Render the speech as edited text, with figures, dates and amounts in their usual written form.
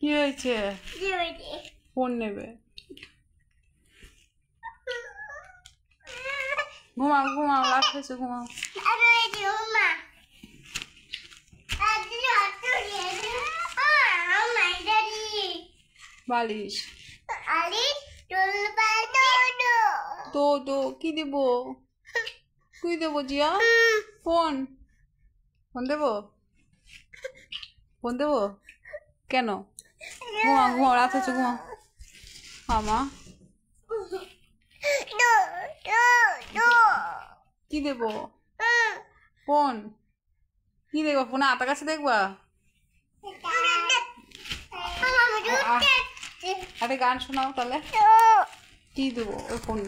কি হয়েছে? ফোন নেবে? ঘুমাও ঘুমাও, রাত হয়েছে, ঘুমাও। বালিশ তো কি দেব? কি দেবো জিয়া? ফোন ফোন দেবো? ফোন দেবো কেন? ঘুমাও ঘুমাও, রাত হচ্ছে, ঘুমাও। মামা কি দেবো? ফোন কি দেখবো? ফোনে আতা কাছে দেখবা? আরে গান শোনাও তাহলে। কি দেবো? ওই ফোন